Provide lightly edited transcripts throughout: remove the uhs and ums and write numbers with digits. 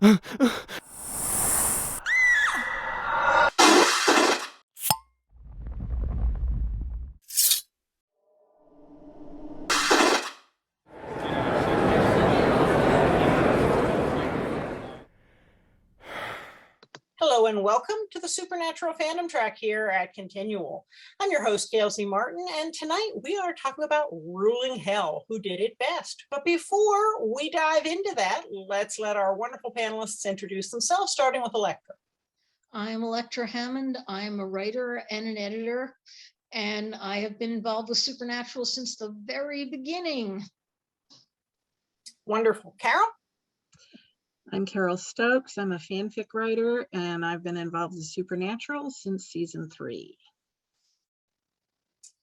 Hello and welcome to the Supernatural Fandom Track here at Continual. I'm your host, Gail Martin, and tonight we are talking about ruling hell, who did it best. But before we dive into that, let's let our wonderful panelists introduce themselves, starting with Elektra. I'm Elektra Hammond. I'm a writer and an editor, and I have been involved with Supernatural since the very beginning. Wonderful. Carole? I'm Carole Stokes. I'm a fanfic writer, and I've been involved with Supernatural since season 3.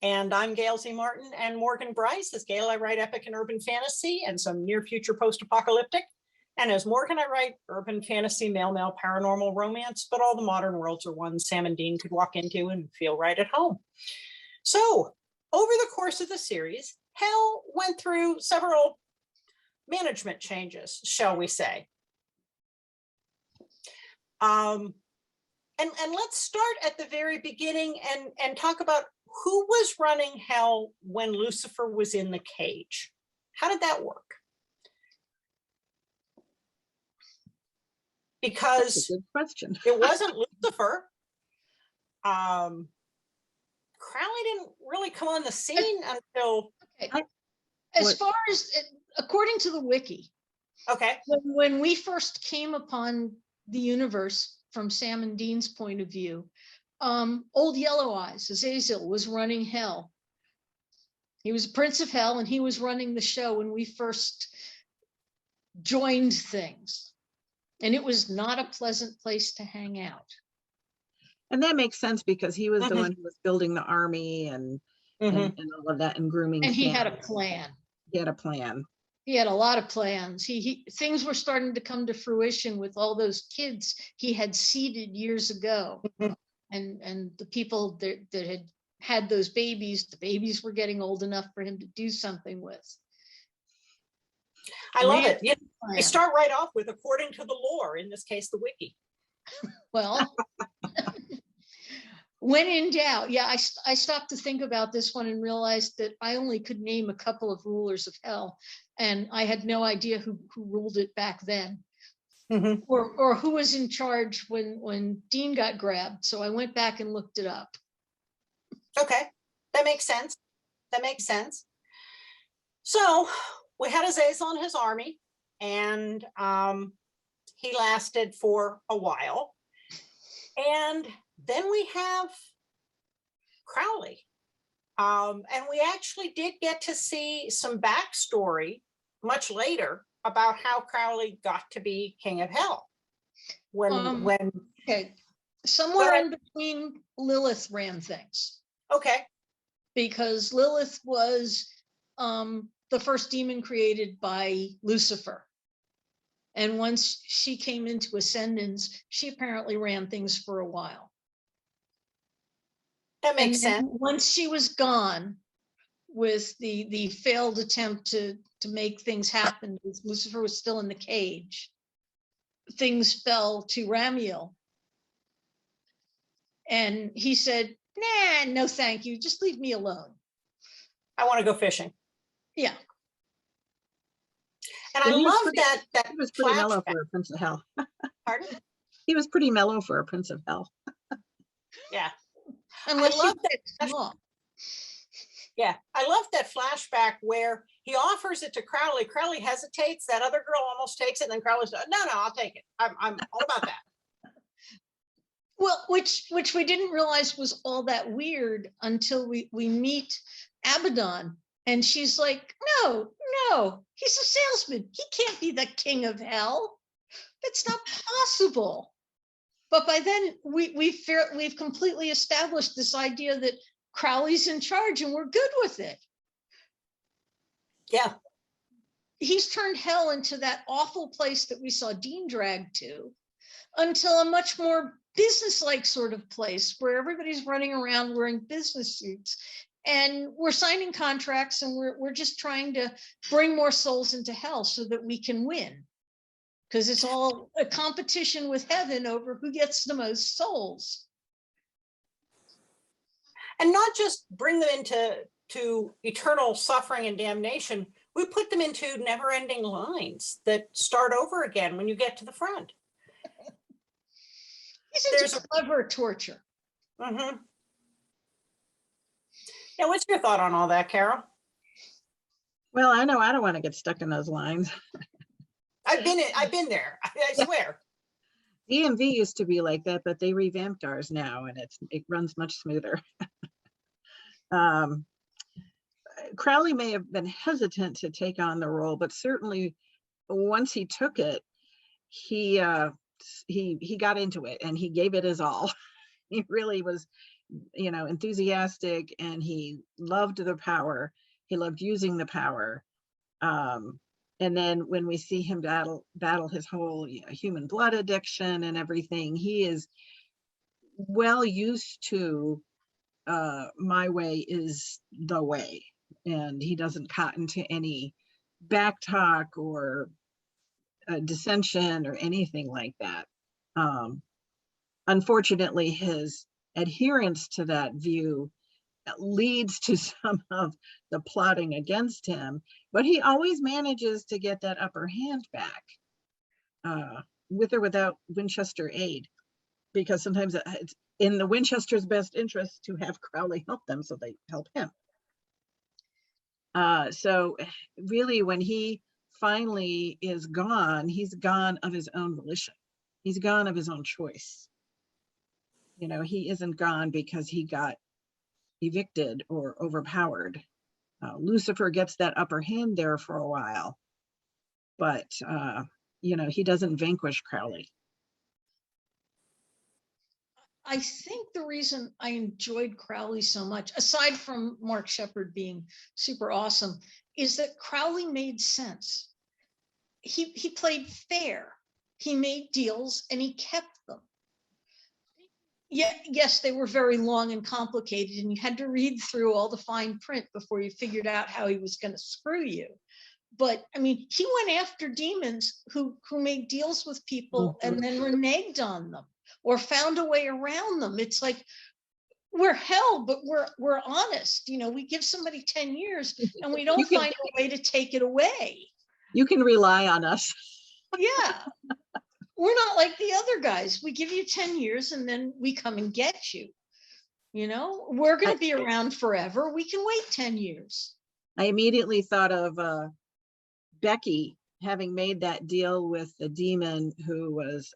And I'm Gail Martin, and Morgan Bryce. As Gail, I write epic and urban fantasy and some near future post-apocalyptic. And as Morgan, I write urban fantasy, male paranormal romance, but all the modern worlds are ones Sam and Dean could walk into and feel right at home. So over the course of the series, Hell went through several management changes, shall we say. And let's start at the very beginning and talk about who was running Hell when Lucifer was in the cage. How did that work? Because That's a good question. It wasn't Lucifer. Crowley didn't really come on the scene until... Okay. As far as, according to the wiki, okay, when we first came upon the universe from Sam and Dean's point of view, old Yellow Eyes, Azazel, was running Hell. He was a prince of Hell, and he was running the show when we first joined things. And it was not a pleasant place to hang out. And that makes sense because he was the one who was building the army and all of that and grooming. And he had a plan. He had a plan. He had a lot of plans. Things were starting to come to fruition with all those kids he had seeded years ago. And the people that had those babies, the babies were getting old enough for him to do something with. I love it. You start right off with, according to the lore, in this case, the wiki. Well, when in doubt, yeah, I stopped to think about this one and realized that I only could name a couple of rulers of Hell, and I had no idea who ruled it back then, or who was in charge when Dean got grabbed. So I went back and looked it up. Okay, that makes sense. That makes sense. So we had Azazel and his army, and he lasted for a while. And then we have Crowley. And we actually did get to see some backstory much later about how Crowley got to be King of Hell. Okay, somewhere in between, Lilith ran things. Okay. Because Lilith was the first demon created by Lucifer. And once she came into ascendance, she apparently ran things for a while. That makes sense. Once she was gone with the failed attempt to make things happen, Lucifer was still in the cage, things fell to Ramiel. And he said, nah, no thank you, just leave me alone. I want to go fishing. Yeah. And I love that he was pretty mellow for a Prince of Hell. Pardon? He was pretty mellow for a Prince of Hell. Yeah. Unless I love that. Yeah, I love that flashback where he offers it to Crowley. Crowley hesitates. That other girl almost takes it, and then Crowley says, "No, I'll take it. I'm all about that." Well, which we didn't realize was all that weird until we meet Abaddon, and she's like, "No, he's a salesman. He can't be the King of Hell. That's not possible." But by then, we've completely established this idea that Crowley's in charge, and we're good with it. Yeah. He's turned Hell into that awful place that we saw Dean dragged to, until a much more business-like sort of place where everybody's running around wearing business suits, and we're signing contracts, and we're just trying to bring more souls into Hell so that we can win. because it's all a competition with heaven over who gets the most souls. And not just bring them into eternal suffering and damnation, we put them into never-ending lines that start over again when you get to the front. He's into clever torture. Mm-hmm. Yeah, what's your thought on all that, Carole? Well, I know I don't want to get stuck in those lines. I've been there, I swear. DMV used to be like that, but they revamped ours now, and it runs much smoother. Crowley may have been hesitant to take on the role, but certainly once he took it, he got into it and he gave it his all. He really was, enthusiastic, and he loved the power. He loved using the power. And then when we see him battle his whole human blood addiction and everything, he is well used to my way is the way, and he doesn't cotton to any back talk or dissension or anything like that. Unfortunately, his adherence to that view leads to some of the plotting against him, but he always manages to get that upper hand back, with or without Winchester aid, because sometimes it's in the Winchester's best interest to have Crowley help them, so they help him. So really, when he finally is gone, he's gone of his own volition. He's gone of his own choice. He isn't gone because he got evicted or overpowered. Lucifer gets that upper hand there for a while, but he doesn't vanquish Crowley. I think the reason I enjoyed Crowley so much, aside from Mark Shepard being super awesome, is that Crowley made sense. He played fair. He made deals and he kept them. Yeah, yes, they were very long and complicated, and you had to read through all the fine print before you figured out how he was going to screw you. But I mean, he went after demons who made deals with people and then reneged on them or found a way around them. It's like, we're hell, but we're honest. We give somebody 10 years and we don't find a way to take it away. You can rely on us. Yeah. We're not like the other guys. We give you 10 years and then we come and get you. We're going to be around forever. We can wait 10 years. I immediately thought of Becky having made that deal with the demon who was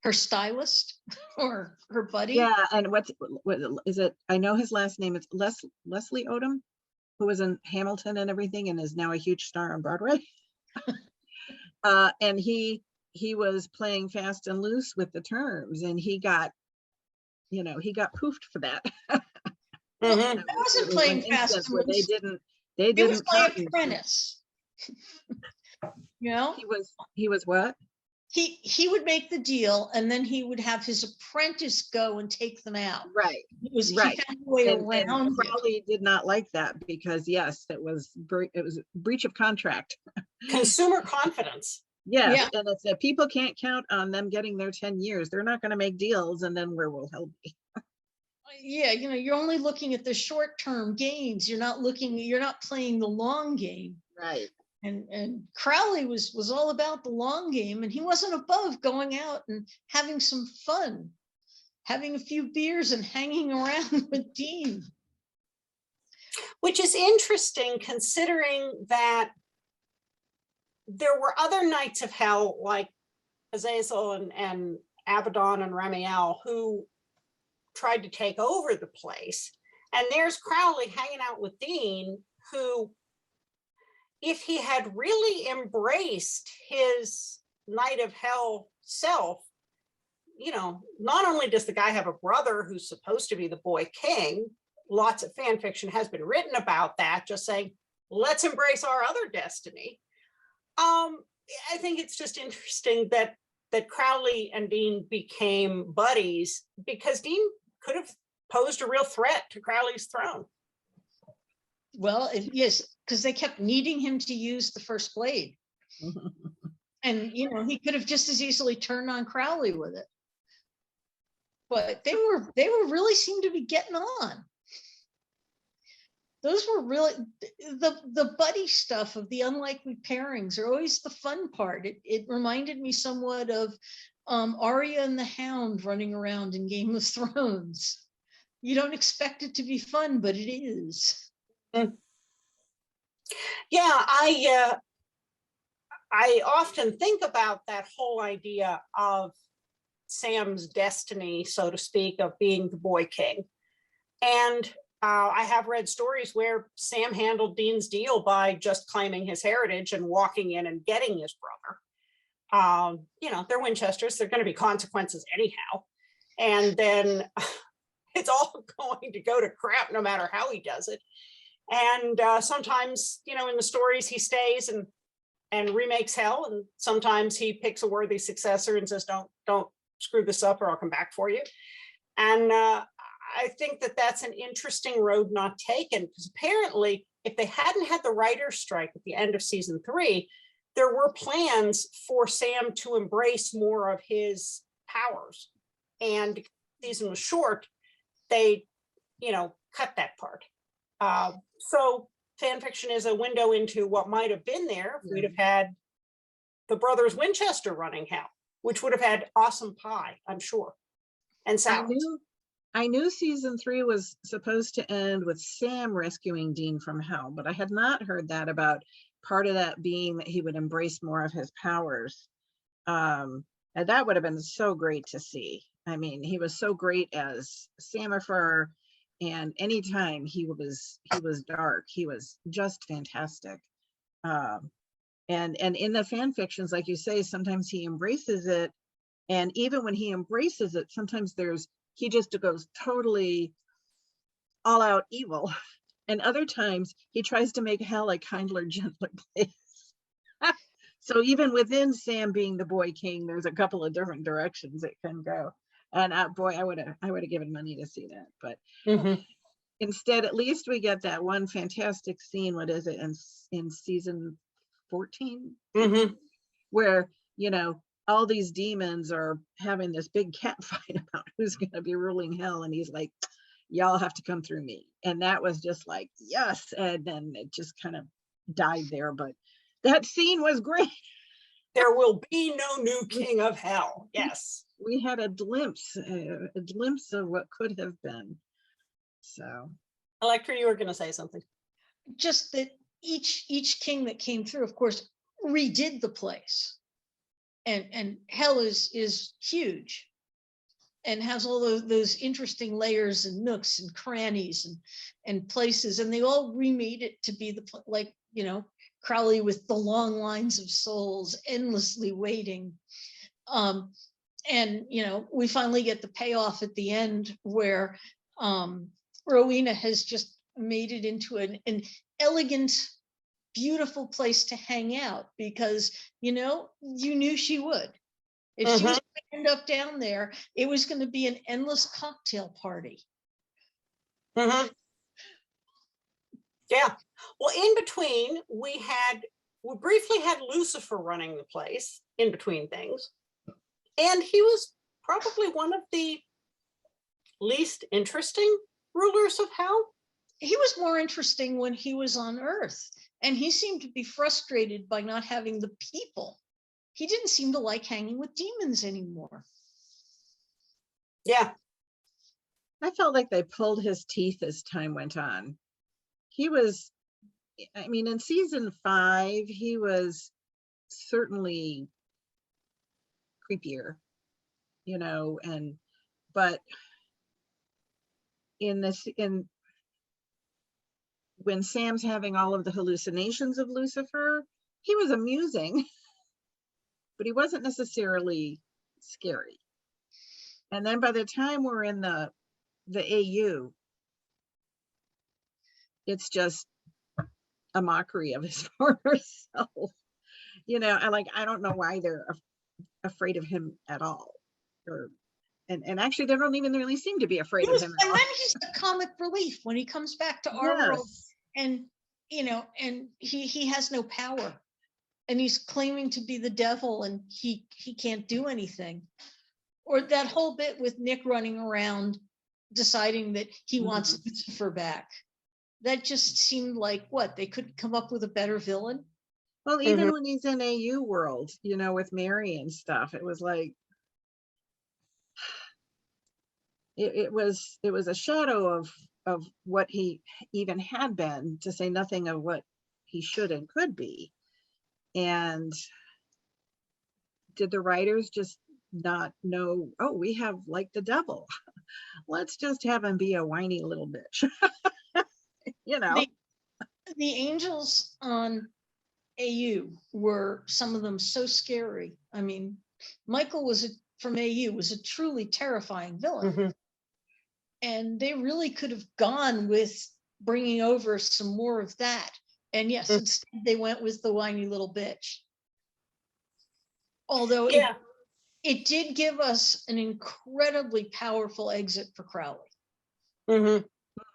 her stylist or her buddy. Yeah, and what is it? I know his last name is Leslie Odom, who was in Hamilton and everything and is now a huge star on Broadway. And he was playing fast and loose with the terms, and he got poofed for that. It wasn't playing fast and loose. They didn't. It was my apprentice. He was what? He would make the deal, and then he would have his apprentice go and take them out. Right. He found a way around. And Crowley did not like that because yes, it was breach of contract. Consumer confidence. Yeah. And if people can't count on them getting their 10 years, they're not going to make deals, and then where will hell be? Yeah, you're only looking at the short-term gains. You're not playing the long game. Right. And Crowley was all about the long game, and he wasn't above going out and having some fun, having a few beers and hanging around with Dean. Which is interesting considering that there were other knights of hell like Azazel and Abaddon and Ramiel who tried to take over the place. And there's Crowley hanging out with Dean, who, if he had really embraced his Knight of Hell self, not only does the guy have a brother who's supposed to be the boy king, lots of fan fiction has been written about that, just saying, let's embrace our other destiny. I think it's just interesting that Crowley and Dean became buddies because Dean could have posed a real threat to Crowley's throne. Well, yes, because they kept needing him to use the first blade. And, you know, he could have just as easily turned on Crowley with it. But they were really seemed to be getting on. Those were really the buddy stuff of the unlikely pairings are always the fun part. It reminded me somewhat of Arya and the Hound running around in Game of Thrones. You don't expect it to be fun, but it is. Yeah, I often think about that whole idea of Sam's destiny, so to speak, of being the boy king. And I have read stories where Sam handled Dean's deal by just claiming his heritage and walking in and getting his brother. You know, they're Winchesters, there are going to be consequences anyhow. And then it's all going to go to crap no matter how he does it. And sometimes, you know, in the stories he stays and remakes hell, and sometimes he picks a worthy successor and says, don't screw this up or I'll come back for you. And I think that that's an interesting road not taken, because apparently if they hadn't had the writer's strike at the end of season 3, there were plans for Sam to embrace more of his powers. And because the season was short, they, you know, cut that part. So fan fiction is a window into what might have been there if we'd have had the brothers Winchester running hell, which would have had awesome pie, I'm sure, and salads. I knew season 3 was supposed to end with Sam rescuing Dean from hell, but I had not heard that about part of that being that he would embrace more of his powers. And that would have been so great to see. I mean, he was so great as Samifer, and anytime he was dark, he was just fantastic. And in the fan fictions, like you say, sometimes he embraces it, and even when he embraces it, sometimes he just goes totally all out evil, and other times he tries to make hell a kindler, gentler place. So even within Sam being the boy king, there's a couple of different directions it can go. And boy, I would have given money to see that, but instead, at least we get that one fantastic scene. What is it in season 14, where, you know, all these demons are having this big cat fight about who's going to be ruling hell, and he's like, y'all have to come through me. And that was just like, yes. And then it just kind of died there, but that scene was great. There will be no new king of hell. Yes, we had a glimpse of what could have been. So Elektra, you were going to say something. Just that each king that came through, of course, redid the place. And hell is huge and has all those interesting layers and nooks and crannies and places, and they all remade it to be like, you know, Crowley with the long lines of souls endlessly waiting. And, you know, we finally get the payoff at the end where Rowena has just made it into an elegant, beautiful place to hang out, because, you know, you knew she would. If she was going to end up down there, it was going to be an endless cocktail party. Yeah. Well, in between, we briefly had Lucifer running the place in between things. And he was probably one of the least interesting rulers of hell. He was more interesting when he was on Earth, and he seemed to be frustrated by not having the people. He didn't seem to like hanging with demons anymore. Yeah. I felt like they pulled his teeth as time went on. He was, I mean, in season 5, he was certainly creepier, you know, but when Sam's having all of the hallucinations of Lucifer, he was amusing, but he wasn't necessarily scary. And then by the time we're in the AU, it's just a mockery of his former self. You know, I don't know why they're afraid of him at all. And actually, they don't even really seem to be afraid of him. And then he's the comic relief when he comes back to our world, and, you know, and he has no power. and he's claiming to be the devil, and he can't do anything. Or that whole bit with Nick running around deciding that he wants Lucifer back. That just seemed like, what, they couldn't come up with a better villain? Well, even when he's in AU world, you know, with Mary and stuff, it was like, it was a shadow of what he even had been, to say nothing of what he should and could be. And did the writers just not know, oh, we have like the devil, let's just have him be a whiny little bitch. You know, the angels on AU were, some of them, so scary. I mean, Michael from AU was a truly terrifying villain. And they really could have gone with bringing over some more of that. And yes, instead they went with the whiny little bitch. Although it did give us an incredibly powerful exit for Crowley. I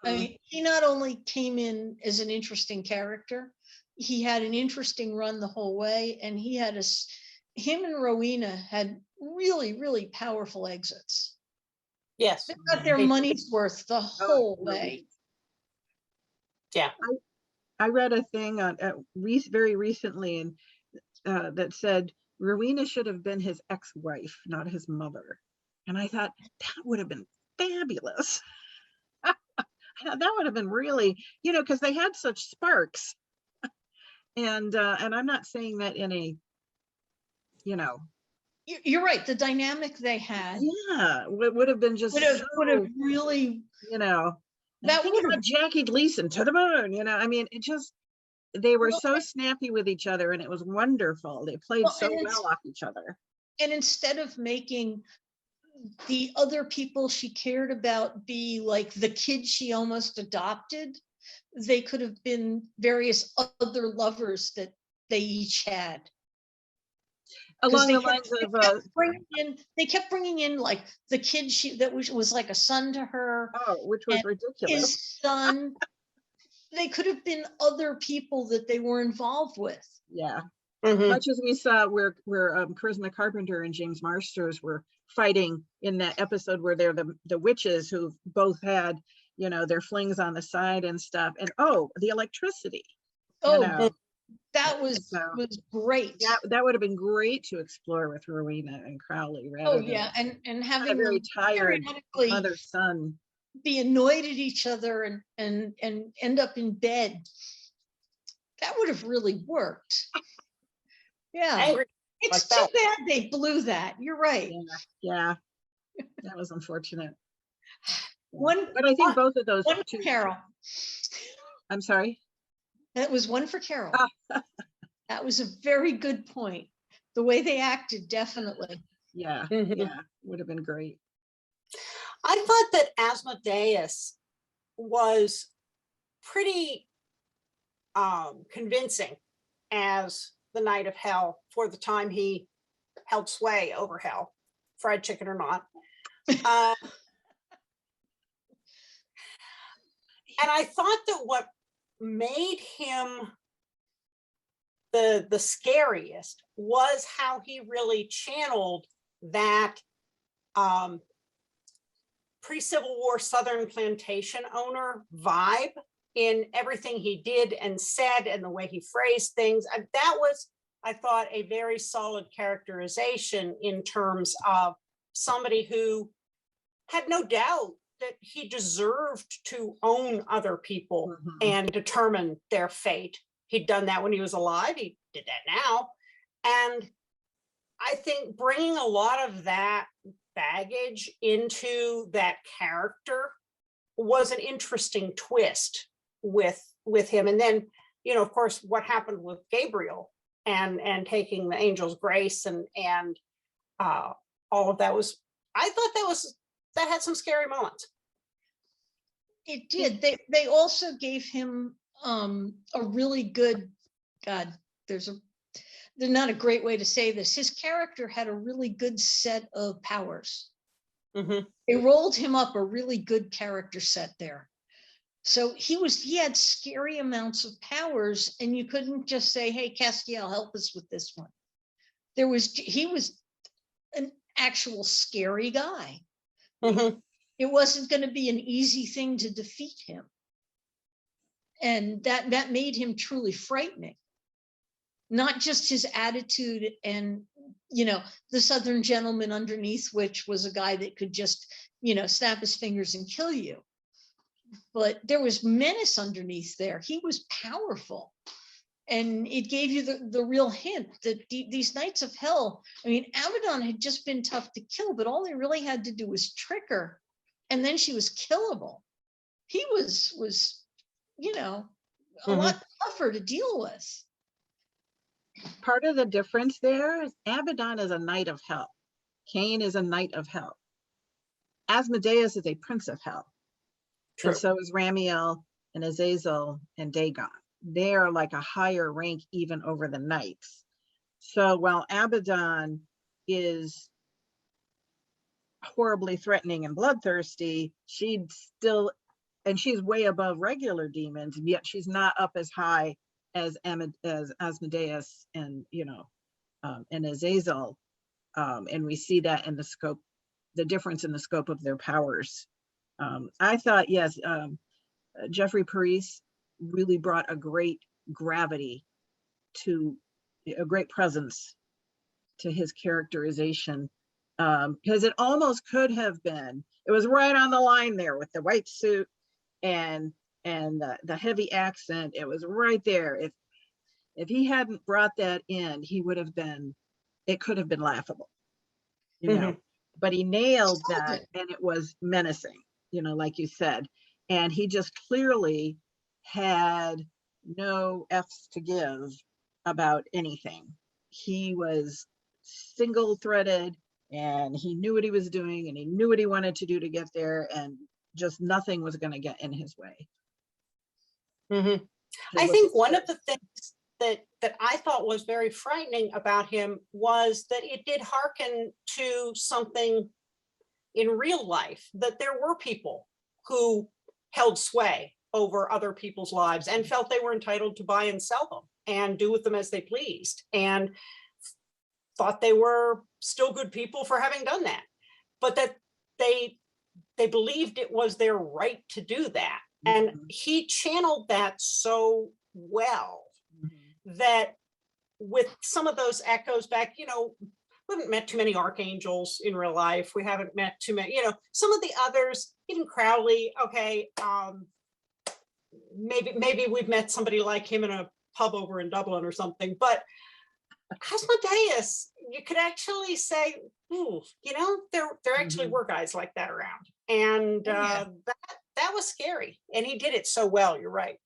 mean, he not only came in as an interesting character, he had an interesting run the whole way, and him and Rowena had really, really powerful exits. Yes. They got their money's worth the whole way. Yeah. I read a thing on very recently, and that said Rowena should have been his ex-wife, not his mother. And I thought that would have been fabulous. That would have been really, you know, because they had such sparks. And I'm not saying that in a, you know. You're right. The dynamic they had. Yeah, would have been just would have really, you know. That would have Jackie Gleason to the moon, you know. I mean, it just, they were so snappy with each other, and it was wonderful. They played so well off each other. And instead of making the other people she cared about be like the kid she almost adopted, they could have been various other lovers that they each had. Along the lines of they kept bringing in like the kid that was like a son to her. Oh, which was ridiculous. His son. They could have been other people that they were involved with. Yeah. Much as we saw where Charisma Carpenter and James Marsters were fighting in that episode where they're the witches who both had, you know, their flings on the side and stuff. And the electricity. That was great. That would have been great to explore with Rowena and Crowley. And having a very tired mother-son be annoyed at each other and end up in bed. That would have really worked. Yeah. It's too bad they blew that. You're right. Yeah. That was unfortunate. But I think both of those. One for Carole. I'm sorry? That was one for Carole. That was a very good point. The way they acted, definitely. Yeah. Yeah. Would have been great. I thought that Asmodeus was pretty convincing as the Knight of Hell for the time he held sway over hell, fried chicken or not. And I thought that what made him the scariest was how he really channeled that pre-Civil War Southern plantation owner vibe in everything he did and said and the way he phrased things. And that was, I thought, a very solid characterization in terms of somebody who had no doubt that he deserved to own other people and determine their fate. He'd done that when he was alive. He did that now. And I think bringing a lot of that baggage into that character was an interesting twist with him. And then, you know, of course, what happened with Gabriel and taking the angel's grace and all of that was, I thought that had some scary moments. It did. They also gave him a really good, there's not a great way to say this. His character had a really good set of powers. They rolled him up a really good character set there. So he had scary amounts of powers, and you couldn't just say, hey, Castiel, help us with this one. He was an actual scary guy. Mhm. It wasn't going to be an easy thing to defeat him. And that made him truly frightening. Not just his attitude and, the Southern gentleman underneath, which was a guy that could just, snap his fingers and kill you. But there was menace underneath there. He was powerful. And it gave you the real hint that these Knights of Hell, I mean, Abaddon had just been tough to kill, but all they really had to do was trick her. And then she was killable. He was a lot tougher to deal with. Part of the difference there is Abaddon is a knight of hell. Cain is a knight of hell. Asmodeus is a prince of hell. True. And so is Ramiel and Azazel and Dagon. They are like a higher rank even over the knights. So while Abaddon is horribly threatening and bloodthirsty, she's way above regular demons, yet she's not up as high as Asmodeus and and Azazel, and we see that in the difference in the scope of their powers. I thought, yes, Jeffrey Parise really brought a great gravity to a great presence to his characterization, because it almost could have been. It was right on the line there with the white suit and the heavy accent. It was right there. If he hadn't brought that in, it could have been laughable, but he nailed that, and it was menacing, like you said. And he just clearly had no F's to give about anything. He was single threaded, and he knew what he was doing, and he knew what he wanted to do to get there, and just nothing was going to get in his way. I think one of the things that I thought was very frightening about him was that it did hearken to something in real life, that there were people who held sway over other people's lives and felt they were entitled to buy and sell them and do with them as they pleased, and thought they were still good people for having done that, but that they believed it was their right to do that. And he channeled that so well that with some of those echoes back, we haven't met too many archangels in real life. We haven't met too many, some of the others, even Crowley. Okay. Maybe we've met somebody like him in a pub over in Dublin or something, but Asmodeus, you could actually say, there actually were guys like that around. And that was scary. And he did it so well. You're right.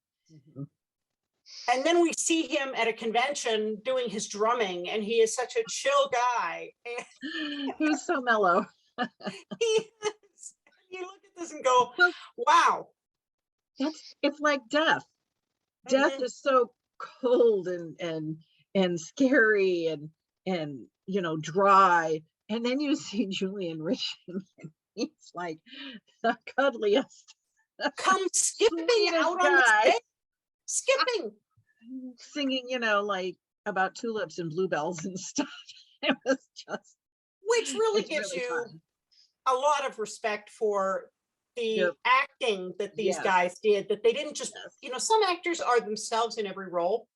And then we see him at a convention doing his drumming, and he is such a chill guy. He was so mellow. He is. You look at this and go, wow. It's like death. Death is so cold and scary and dry. And then you see Julian Richmond, and he's like the cuddliest. Come skipping out on the stage. Skipping. Singing, like about tulips and bluebells and stuff. It was just, which really gives you fun. A lot of respect for the acting that these guys did, that they didn't just, some actors are themselves in every role.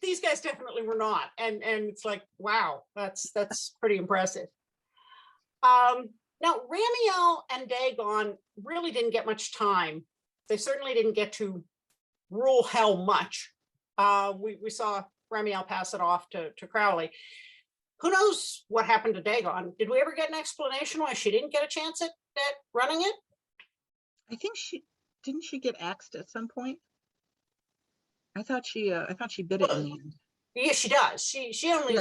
These guys definitely were not. And it's like, wow, that's pretty impressive. Now, Ramiel and Dagon really didn't get much time. They certainly didn't get to rule hell much. We saw Ramiel pass it off to Crowley. Who knows what happened to Dagon? Did we ever get an explanation why she didn't get a chance at running it? I think didn't she get axed at some point? I thought she bit it in the end. Yeah, she does. She's only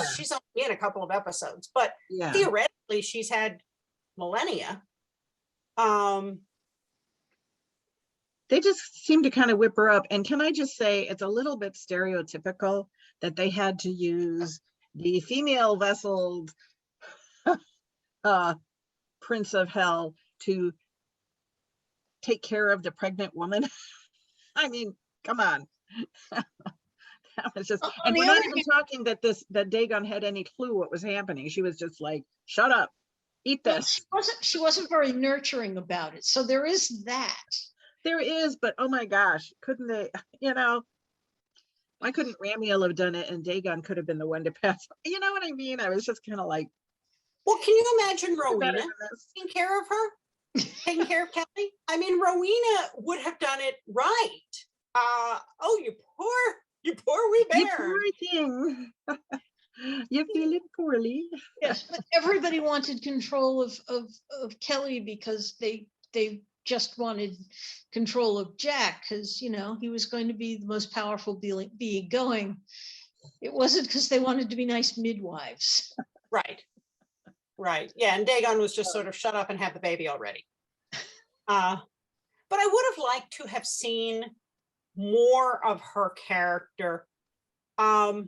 in a couple of episodes, but theoretically she's had millennia. They just seem to kind of whip her up. And can I just say, it's a little bit stereotypical that they had to use the female vesseled Prince of Hell to take care of the pregnant woman. I mean, come on. That was just, On and the we're not other even hand- talking that Dagon had any clue what was happening. She was just like, shut up, eat Well, this. she wasn't very nurturing about it. So there is that. There is, but oh my gosh, couldn't they, why couldn't Ramiel have done it and Dagon could have been the one to pass? You know what I mean? I was just kind of like, Well, can you imagine "You're better Rowena than this." taking care of her? Taking care of Kelly? I mean, Rowena would have done it right. Oh, you poor wee You bear. poor thing. You're feeling poorly. Yes, but everybody wanted control of Kelly because they just wanted control of Jack because he was going to be the most powerful being going. It wasn't because they wanted to be nice midwives. Right. Right. Yeah. And Dagon was just sort of shut up and have the baby already. But I would have liked to have seen more of her character. I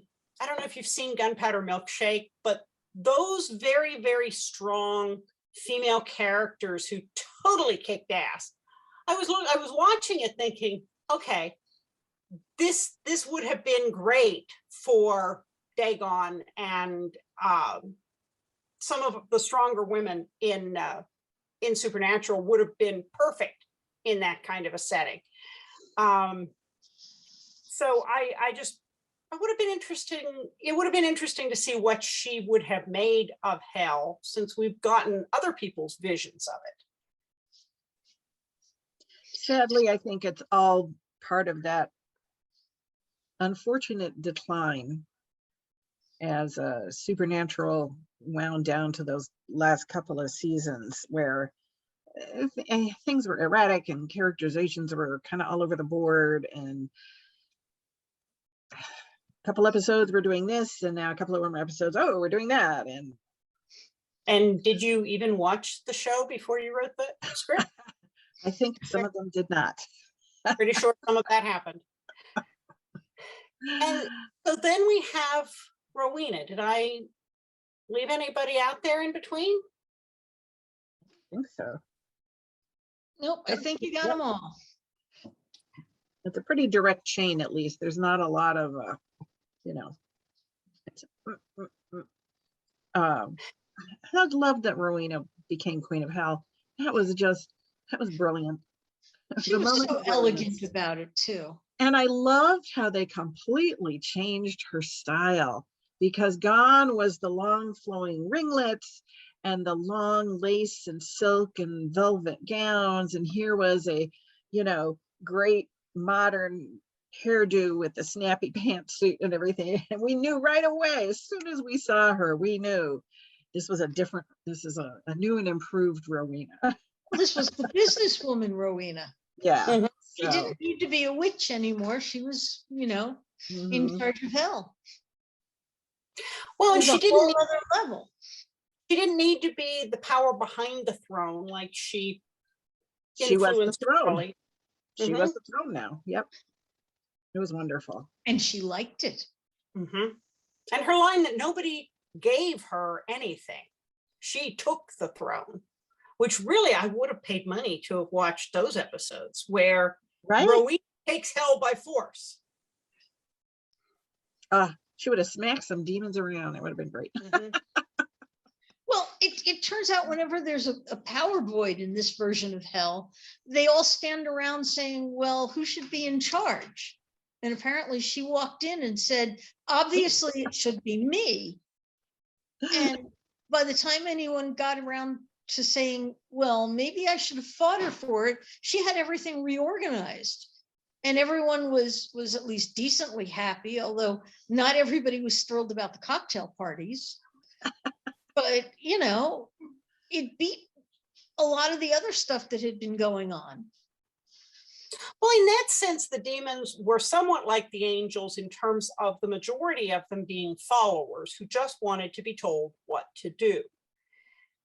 don't know if you've seen Gunpowder Milkshake, but those very, very strong female characters who totally kicked ass. I was watching it thinking, okay, this would have been great for Dagon and some of the stronger women in Supernatural would have been perfect in that kind of a setting. So it would have been interesting. It would have been interesting to see what she would have made of hell, since we've gotten other people's visions of it. Sadly, I think it's all part of that unfortunate decline as Supernatural wound down to those last couple of seasons where things were erratic and characterizations were kind of all over the board, and a couple episodes we're doing this, and now a couple of more episodes, oh, we're doing that. And did you even watch the show before you wrote the script? I think some of them did not. Pretty sure some of that happened. And so then we have Rowena. Did I leave anybody out there in between? I think so. Nope, I think you got them all. It's a pretty direct chain, at least. There's not a lot of, I love that Rowena became Queen of Hell. That was brilliant. She was so elegant about it too. And I loved how they completely changed her style, because gone was the long flowing ringlets and the long lace and silk and velvet gowns. And here was a, great modern hairdo with the snappy pantsuit and everything. And we knew right away, as soon as we saw her, we knew this is a new and improved Rowena. Well, this was the businesswoman Rowena. Yeah. Mhm. She didn't need to be a witch anymore. She was, in charge of hell. Well, and It was a whole other level. she didn't need to be the power behind the throne like she was the influenced throne. Carole. She was the throne now. Yep. It was wonderful. And she liked it. Mm-hmm. And her line that nobody gave her anything. She took the throne, which really I would have paid money to have watched those episodes where Rowena takes hell by force. She would have smacked some demons around. That would have been great. Mm-hmm. Well, it turns out whenever there's a power void in this version of hell, they all stand around saying, well, who should be in charge? And apparently she walked in and said, obviously it should be me. And by the time anyone got around to saying, well, maybe I should have fought her for it, she had everything reorganized. And everyone was at least decently happy, although not everybody was thrilled about the cocktail parties. But, it beat a lot of the other stuff that had been going on. Well, in that sense, the demons were somewhat like the angels in terms of the majority of them being followers who just wanted to be told what to do.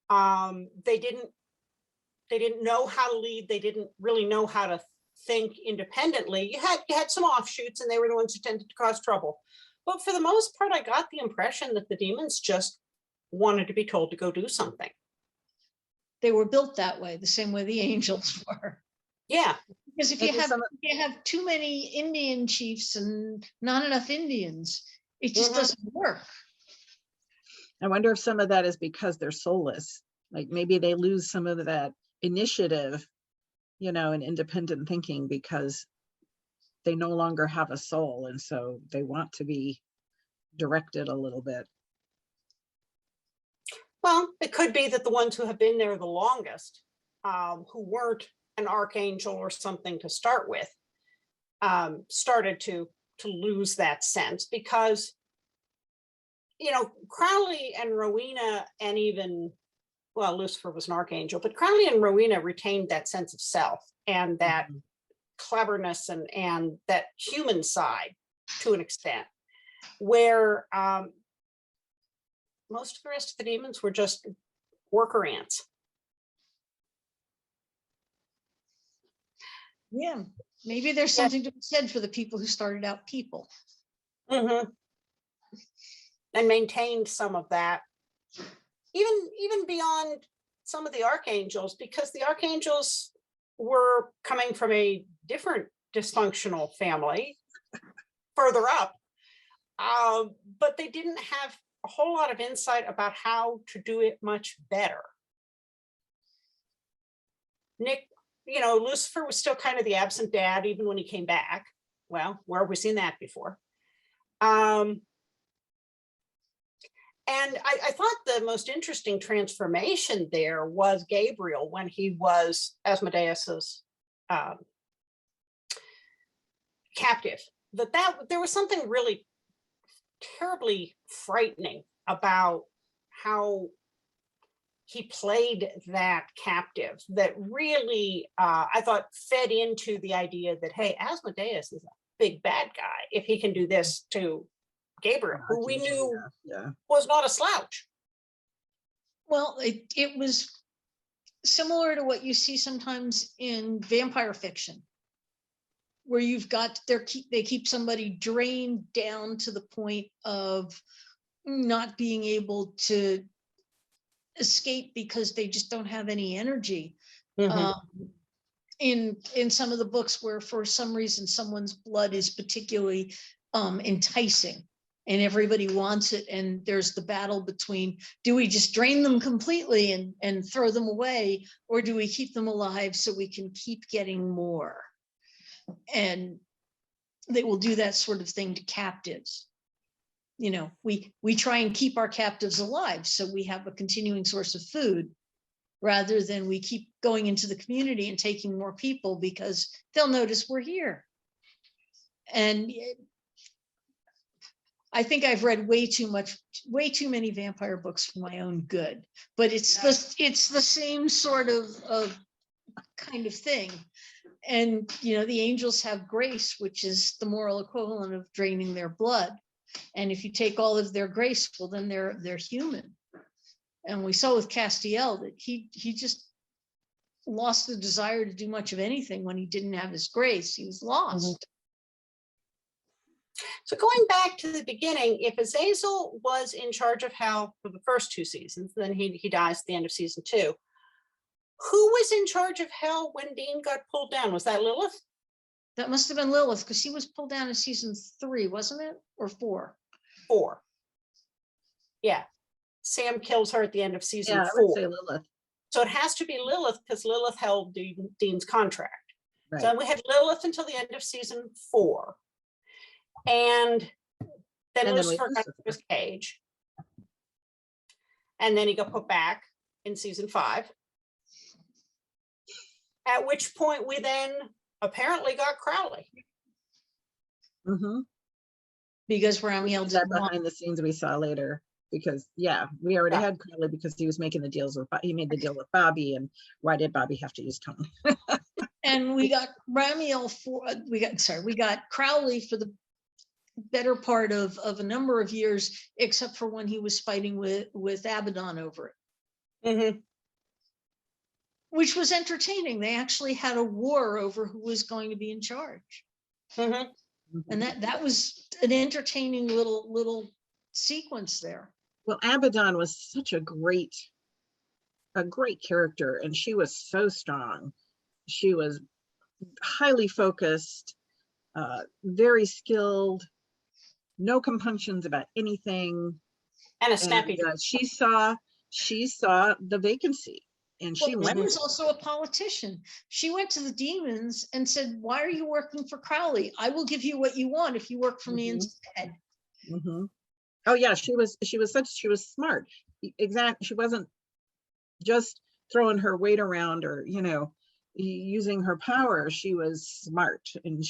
They didn't know how to lead. They didn't really know how to think independently. You had some offshoots, and they were the ones who tended to cause trouble. But for the most part, I got the impression that the demons just wanted to be told to go do something. They were built that way, the same way the angels were. Yeah, Because if Maybe some of- you have too many Indian chiefs and not enough Indians, it just Mhm. doesn't work. I wonder if some of that is because they're soulless. Like maybe they lose some of that initiative, you know, and independent thinking because they no longer have a soul. And so they want to be directed a little bit. well, it could be that the ones who have been there the longest, who weren't an archangel or something to start with, started to lose that sense because, you know, Crowley and Rowena and even, well, Lucifer was an archangel, but Crowley and Rowena retained that sense of self and that Mhm. cleverness and that human side to an extent, where most of the rest of the demons were just worker ants. Yeah, maybe there's Yeah. something to be said for the people who started out people. Mm-hmm. And maintained some of that, even beyond some of the archangels, because the archangels were coming from a different dysfunctional family further up, but they didn't have a whole lot of insight about how to do it much better. Nick, you know, Lucifer was still kind of the absent dad even when he came back. Well, where have we seen that before? And I thought the most interesting transformation there was Gabriel when he was Asmodeus's captive. That there was something really terribly frightening about how he played that captive that really, I thought, fed into the idea that, hey, Asmodeus is a big bad guy if he can do this to Gabriel, who we knew Yeah. was not a slouch. Well, it was similar to what you see sometimes in vampire fiction, where you've got they keep somebody drained down to the point of not being able to escape because they just don't have any energy. In some of the books where for some reason someone's blood is particularly enticing and everybody wants it, and there's the battle between, do we just drain them completely and throw them away, or do we keep them alive so we can keep getting more? And they will do that sort of thing to captives. You know, we try and keep our captives alive so we have a continuing source of food, rather than we keep going into the community and taking more people because they'll notice we're here. And I think I've read way too many vampire books for my own good, but it's the same sort of kind of thing. And, you know, the angels have grace, which is the moral equivalent of draining their blood. And if you take all of their grace, well, then they're human. And we saw with Castiel that he just lost the desire to do much of anything when he didn't have his grace. He was lost. So going back to the beginning, if Azazel was in charge of hell for the first 2 seasons, then he dies at the end of season 2. Who was in charge of hell when Dean got pulled down? Was that Lilith? That must have been Lilith, because she was pulled down in season 3, wasn't it? Or 4? 4. Yeah. Sam kills her at the end of season 4. I would say Lilith. So it has to be Lilith because Lilith held Dean's contract. Right. So we had Lilith until the end of season 4. And then Lucifer got to his cage. And then he got put back in season 5. At which point we then apparently got Crowley. Because Ramiel that behind the scenes we saw later, because we already had Crowley because he was making the deals with, he made the deal with Bobby, and why did Bobby have to use Tony? And we got Ramiel we got Crowley for the better part of a number of years, except for when he was fighting with Abaddon over it. Which was entertaining. They actually had a war over who was going to be in charge. And that was an entertaining little sequence there. Well, Abaddon was such a great character, and she was so strong. She was highly focused, very skilled, no compunctions about anything. And a And snappy. she saw the vacancy, and she Well, she went. was also a politician. She went to the demons and said, "Why are you working for Crowley? I will give you what you want if you work for me instead." Oh yeah, she was smart. Exactly. She wasn't just throwing her weight around or, using her power. She was smart, and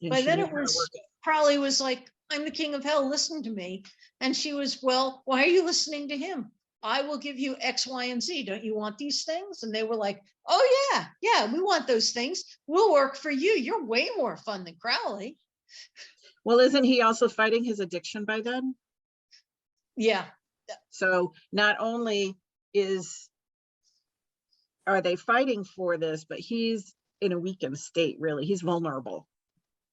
By then knew it how to was work it. Crowley was like, "I'm the king of hell, listen to me." And she was, "Well, why are you listening to him? I will give you X, Y, and Z. Don't you want these things?" And they were like, "Oh yeah, we want those things. We'll work for you. You're way more fun than Crowley." Well, isn't he also fighting his addiction by then? Yeah. So not only are they fighting for this, but he's in a weakened state, really. He's vulnerable,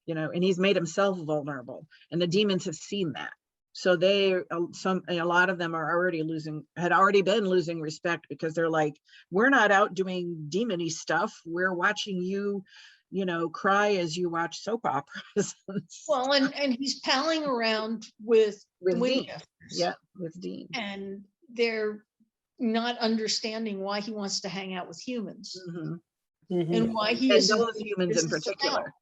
and he's made himself vulnerable. And the demons have seen that. So a lot of them had already been losing respect, because they're like, we're not out doing demony stuff. We're watching you, cry as you watch soap operas. Well, and he's palling around with Dean. Yeah, with Dean. And they're not understanding why he wants to hang out with humans, and why he is those humans in particular,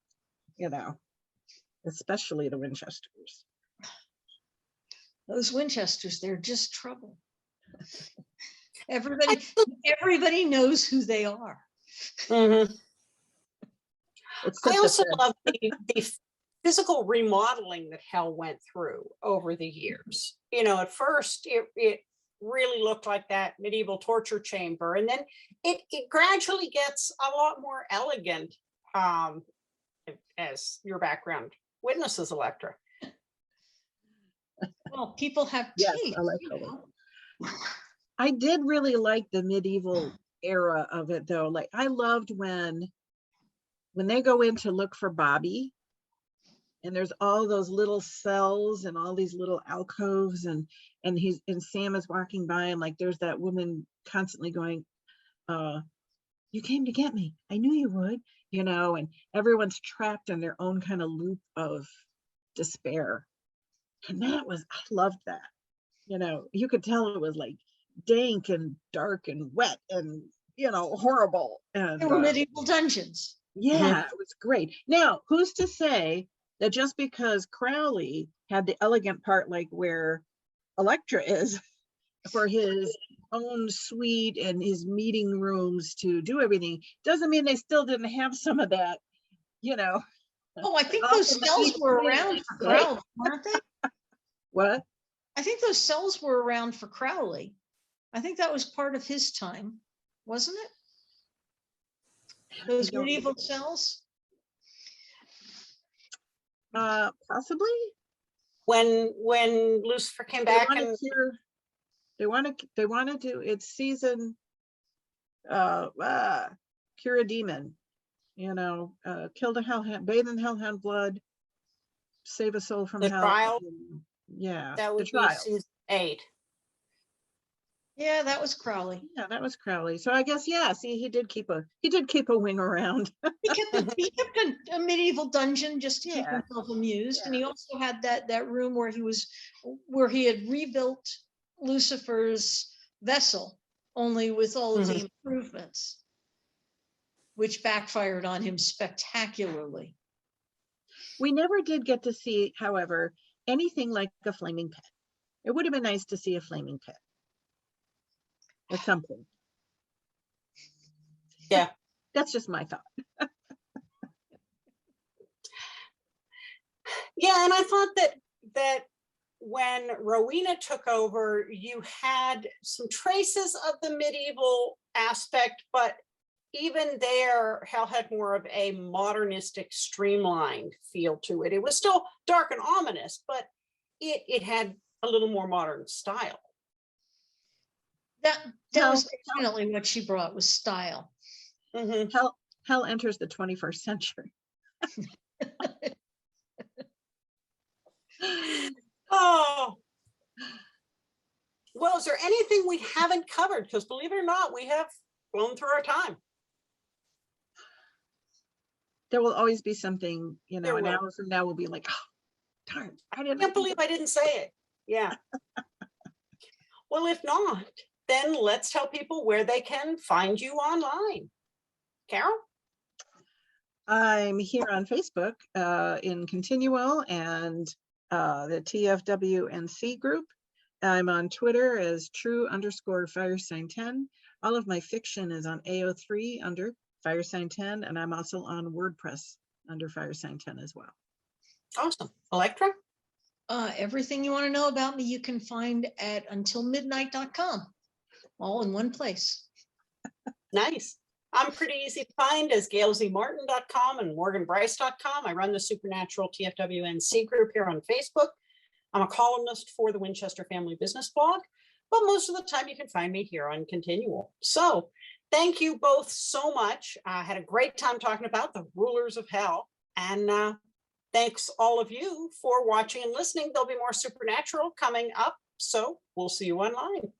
especially the Winchesters. Those Winchesters, they're just trouble. Everybody knows who they are. I also love the physical remodeling that hell went through over the years. At first it really looked like that medieval torture chamber, and then it gradually gets a lot more elegant, as your background witnesses, Elektra. Well, people have Yes, taste. I like that. I did really like the medieval era of it, though. Like, I loved when they go in to look for Bobby, and there's all those little cells and all these little alcoves, and Sam is walking by, and like there's that woman constantly going, "You came to get me. I knew you would," and everyone's trapped in their own kind of loop of despair. And I loved that. You could tell it was like dank and dark and wet and, horrible. And They were medieval dungeons. Yeah, it was great. Now, who's to say that just because Crowley had the elegant part, like where Elektra is, for his own suite and his meeting rooms to do everything, doesn't mean they still didn't have some of that, Oh, I think those cells were around for Crowley, weren't they? What? I think those cells were around for Crowley. I think that was part of his time, wasn't it? Those medieval cells? Possibly. When Lucifer came back and they want to it's season cure a demon, kill the hellhound, bathe in hellhound blood, save a soul from the hell. trial. Yeah, that would the trial. be season 8. Yeah, that was Crowley. Yeah, that was Crowley. So I guess, yeah, see, he did keep a wing around. He kept a medieval dungeon just to keep himself amused. Yeah. And he also had that room where he had rebuilt Lucifer's vessel, only with all of the improvements, which backfired on him spectacularly. We never did get to see, however, anything like a flaming pit. It would have been nice to see a flaming pit at some point. Yeah. That's just my thought. Yeah, and I thought that when Rowena took over, you had some traces of the medieval aspect, but even there, hell had more of a modernistic, streamlined feel to it. It was still dark and ominous, but it had a little more modern style. That was definitely what she brought, was style. Mm-hmm. Hell enters the 21st century. Oh, well, is there anything we haven't covered? Because believe it or not, we have blown through our time. there will always be something, There an will. hour from now we'll be like, oh, darn, I I didn't. can't believe I didn't say it. Yeah. Well, if not, then let's tell people where they can find you online. Carol? I'm here on Facebook in Continual and the TFWNC group. I'm on Twitter as true_firesign10. All of my fiction is on AO3 under firesign10, and I'm also on WordPress under firesign10 as well. Awesome. Elektra? Everything you want to know about me, you can find at untilmidnight.com, all in one place. Nice. I'm pretty easy to find as gailzmartin.com and morganbryce.com. I run the Supernatural TFWNC group here on Facebook. I'm a columnist for the Winchester Family Business blog, but most of the time you can find me here on Continual. So thank you both so much. I had a great time talking about the rulers of hell. And thanks all of you for watching and listening. There'll be more Supernatural coming up. So we'll see you online.